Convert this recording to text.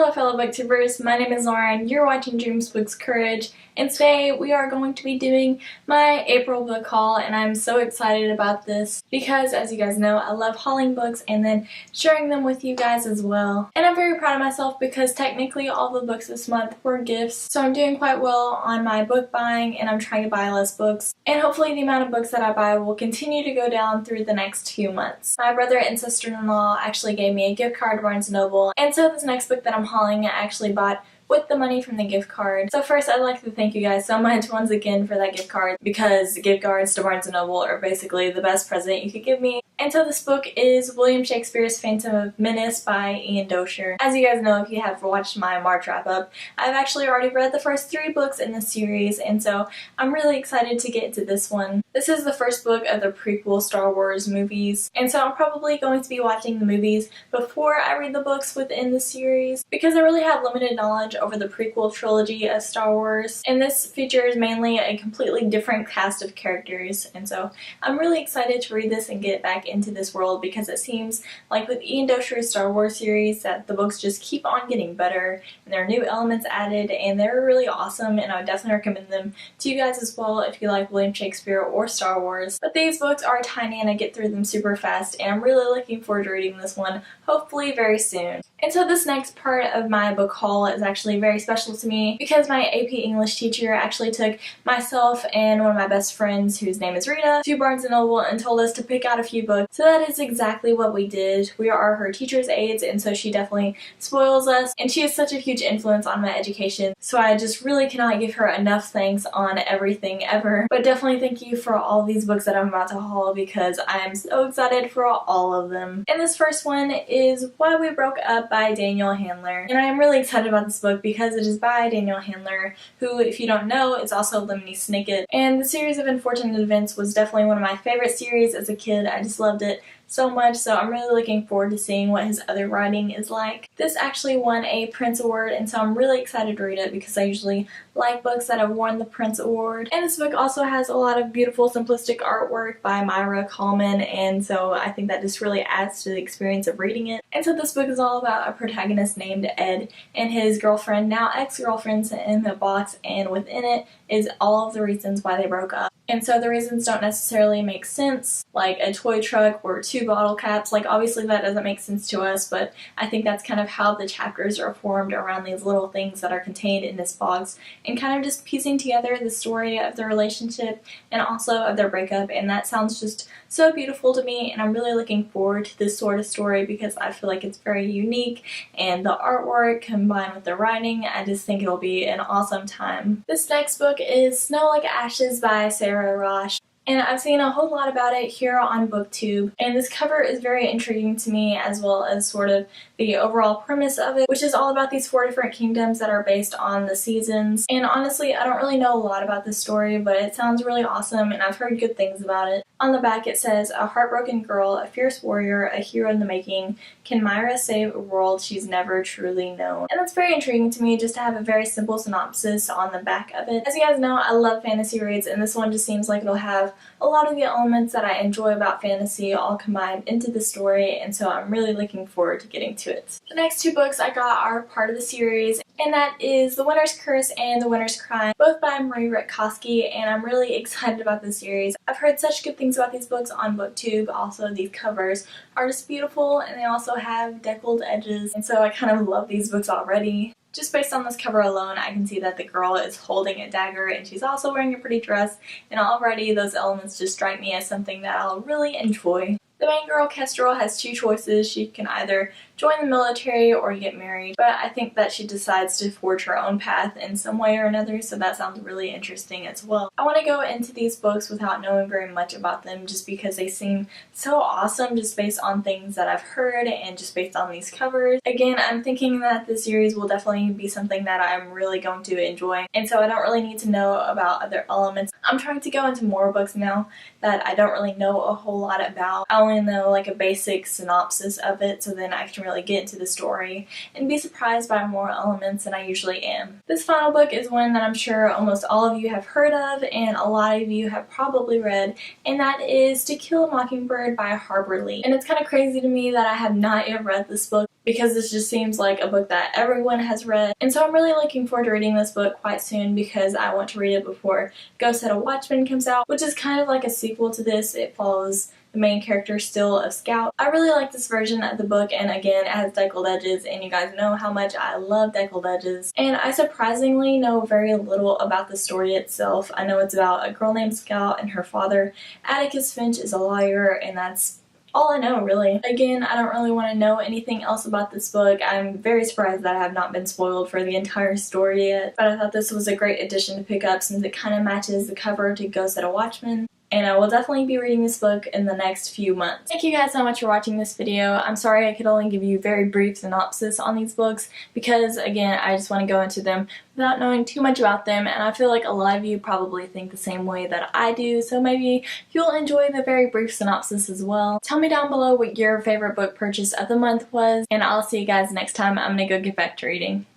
Hello fellow booktubers, my name is Lauren, you're watching Dreams Books Courage, and today we are going to be doing my April book haul, and I'm so excited about this because, as you guys know, I love hauling books and then sharing them with you guys as well. And I'm very proud of myself because technically all the books this month were gifts, so I'm doing quite well on my book buying and I'm trying to buy less books. And hopefully the amount of books that I buy will continue to go down through the next few months. My brother and sister-in-law actually gave me a gift card to Barnes & Noble, and so this next book that I'm hauling I actually bought with the money from the gift card. So first I'd like to thank you guys so much once again for that gift card, because gift cards to Barnes & Noble are basically the best present you could give me. And so this book is William Shakespeare's Phantom Menace by Ian Doescher. As you guys know, if you have watched my March wrap-up, I've actually already read the first 3 books in the series, and so I'm really excited to get into this one. This is the first book of the prequel Star Wars movies, and so I'm probably going to be watching the movies before I read the books within the series, because I really have limited knowledge over the prequel trilogy of Star Wars, and this features mainly a completely different cast of characters, and so I'm really excited to read this and get back into this world, because it seems like with Ian Doescher's Star Wars series that the books just keep on getting better and there are new elements added and they're really awesome, and I would definitely recommend them to you guys as well if you like William Shakespeare or Star Wars. But these books are tiny and I get through them super fast, and I'm really looking forward to reading this one hopefully very soon. And so this next part of my book haul is actually very special to me because my AP English teacher actually took myself and one of my best friends, whose name is Rita, to Barnes & Noble and told us to pick out a few books. So that is exactly what we did. We are her teacher's aides, and so she definitely spoils us, and she has such a huge influence on my education, so I just really cannot give her enough thanks on everything ever. But definitely thank you for all these books that I'm about to haul, because I am so excited for all of them. And this first one is Why We Broke Up by Daniel Handler, and I am really excited about this book because it is by Daniel Handler, who, if you don't know, is also Lemony Snicket. And the series of Unfortunate Events was definitely one of my favorite series as a kid. I just loved it so much, so I'm really looking forward to seeing what his other writing is like. This actually won a Prince Award, and so I'm really excited to read it because I usually like books that have won the Prince Award. And this book also has a lot of beautiful simplistic artwork by Myra Coleman, and so I think that just really adds to the experience of reading it. And so this book is all about a protagonist named Ed and his girlfriend, now ex-girlfriend, sent in a box, and within it is all of the reasons why they broke up. And so the reasons don't necessarily make sense, like a toy truck or 2 bottle caps. Like, obviously that doesn't make sense to us, but I think that's kind of how the chapters are formed around these little things that are contained in this box, and kind of just piecing together the story of their relationship and also of their breakup. And that sounds just so beautiful to me, and I'm really looking forward to this sort of story because I feel like it's very unique, and the artwork combined with the writing, I just think it'll be an awesome time. This next book is Snow Like Ashes by Sarah Rosh. And I've seen a whole lot about it here on BookTube, and this cover is very intriguing to me, as well as sort of the overall premise of it, which is all about these 4 different kingdoms that are based on the seasons. And honestly, I don't really know a lot about this story, but it sounds really awesome and I've heard good things about it. On the back it says, a heartbroken girl, a fierce warrior, a hero in the making, can Myra save a world she's never truly known? And that's very intriguing to me, just to have a very simple synopsis on the back of it. As you guys know, I love fantasy reads, and this one just seems like it'll have a lot of the elements that I enjoy about fantasy all combined into the story, and so I'm really looking forward to getting to it. The next 2 books I got are part of the series, and that is The Winter's Curse and The Winter's Crime, both by Marie Rutkowski, and I'm really excited about this series. I've heard such good things about these books on BookTube. Also, these covers are just beautiful, and they also have deckled edges, and so I kind of love these books already. Just based on this cover alone, I can see that the girl is holding a dagger and she's also wearing a pretty dress, and already those elements just strike me as something that I'll really enjoy. The main girl, Kestrel, has 2 choices. She can either join the military or get married, but I think that she decides to forge her own path in some way or another, so that sounds really interesting as well. I want to go into these books without knowing very much about them, just because they seem so awesome just based on things that I've heard and just based on these covers. Again, I'm thinking that the series will definitely be something that I'm really going to enjoy, and so I don't really need to know about other elements. I'm trying to go into more books now that I don't really know a whole lot about. I only know like a basic synopsis of it, so then I can really get into the story and be surprised by more elements than I usually am. This final book is one that I'm sure almost all of you have heard of and a lot of you have probably read, and that is To Kill a Mockingbird by Harper Lee. And it's kind of crazy to me that I have not yet read this book, because this just seems like a book that everyone has read. And so I'm really looking forward to reading this book quite soon because I want to read it before Ghost Set a Watchman comes out, which is kind of like a sequel to this. It follows the main character still of Scout. I really like this version of the book, and again, it has deckled edges, and you guys know how much I love deckled edges. And I surprisingly know very little about the story itself. I know it's about a girl named Scout and her father, Atticus Finch, is a lawyer, and that's all I know, really. Again, I don't really want to know anything else about this book. I'm very surprised that I have not been spoiled for the entire story yet, but I thought this was a great addition to pick up since it kind of matches the cover to Ghost Set a Watchman. And I will definitely be reading this book in the next few months. Thank you guys so much for watching this video. I'm sorry I could only give you a very brief synopsis on these books because, again, I just want to go into them without knowing too much about them, and I feel like a lot of you probably think the same way that I do, so maybe you'll enjoy the very brief synopsis as well. Tell me down below what your favorite book purchase of the month was, and I'll see you guys next time. I'm gonna go get back to reading.